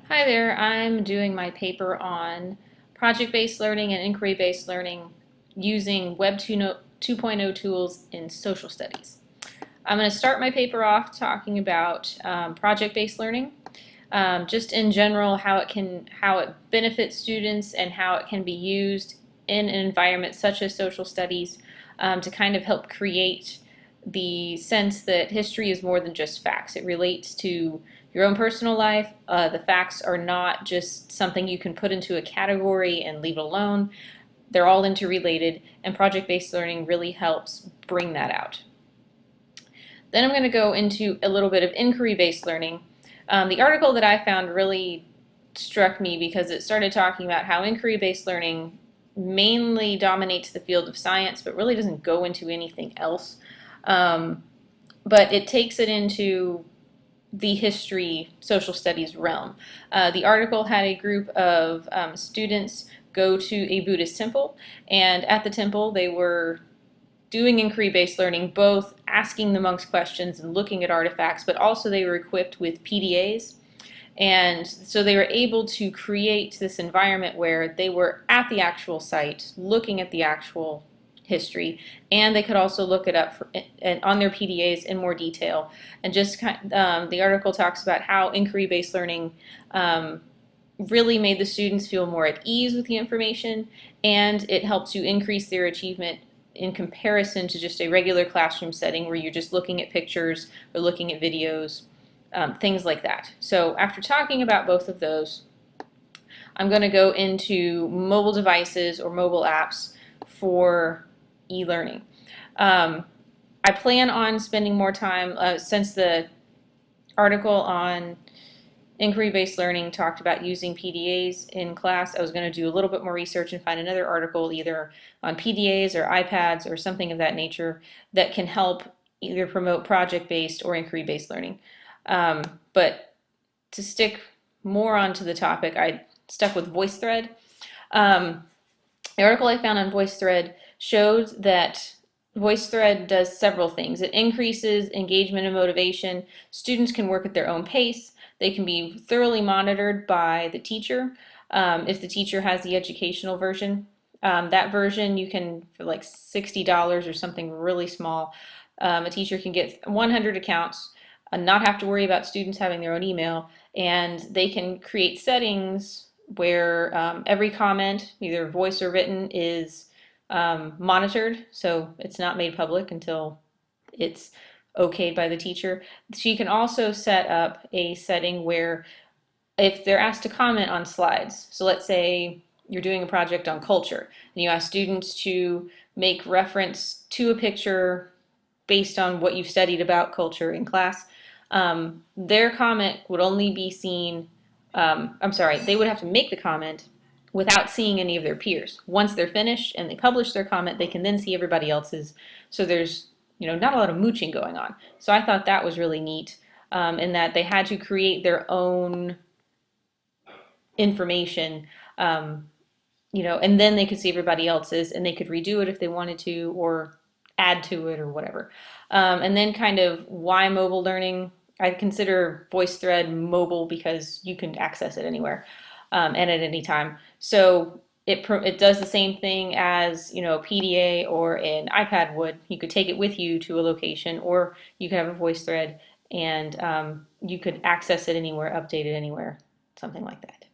Hi there, I'm doing my paper on project-based learning and inquiry-based learning using Web 2.0 tools in social studies. I'm going to start my paper off talking about project-based learning, just in general how it benefits students and how it can be used in an environment such as social studies to kind of help create the sense that history is more than just facts. It relates to your own personal life. The facts are not just something you can put into a category and leave it alone. They're all interrelated, and project-based learning really helps bring that out. Then I'm going to go into a little bit of inquiry-based learning. The article that I found really struck me because it started talking about how inquiry-based learning mainly dominates the field of science, but really doesn't go into anything else. But it takes it into the history, social studies realm. The article had a group of students go to a Buddhist temple, and at the temple they were doing inquiry-based learning, both asking the monks questions and looking at artifacts, but also they were equipped with PDAs. And so they were able to create this environment where they were at the actual site, looking at the actual history, and they could also look it up on their PDAs in more detail. And just the article talks about how inquiry-based learning really made the students feel more at ease with the information, and it helped to increase their achievement in comparison to just a regular classroom setting where you're just looking at pictures or looking at videos, things like that. So after talking about both of those, I'm going to go into mobile devices or mobile apps for e-learning. I plan on spending more time, since the article on inquiry-based learning talked about using PDAs in class, I was going to do a little bit more research and find another article either on PDAs or iPads or something of that nature that can help either promote project-based or inquiry-based learning. But to stick more onto the topic, I stuck with Voicethread. The article I found on Voicethread showed that Voicethread does several things. It increases engagement and motivation. Students can work at their own pace. They can be thoroughly monitored by the teacher. If the teacher has the educational version, that version you can, for like $60 or something really small, a teacher can get 100 accounts and not have to worry about students having their own email, and they can create settings where every comment, either voice or written, is monitored, so it's not made public until it's okayed by the teacher. She can also set up a setting where if they're asked to comment on slides, so let's say you're doing a project on culture and you ask students to make reference to a picture based on what you've studied about culture in class, their comment would only be seen, they would have to make the comment without seeing any of their peers. Once they're finished and they publish their comment, they can then see everybody else's. So there's not a lot of mooching going on. So I thought that was really neat, in that they had to create their own information, and then they could see everybody else's and they could redo it if they wanted to or add to it or whatever. And then kind of why mobile learning. I consider Voicethread mobile because you can access it anywhere and at any time. So it does the same thing as a PDA or an iPad would. You could take it with you to a location, or you could have a Voicethread and you could access it anywhere, update it anywhere, something like that.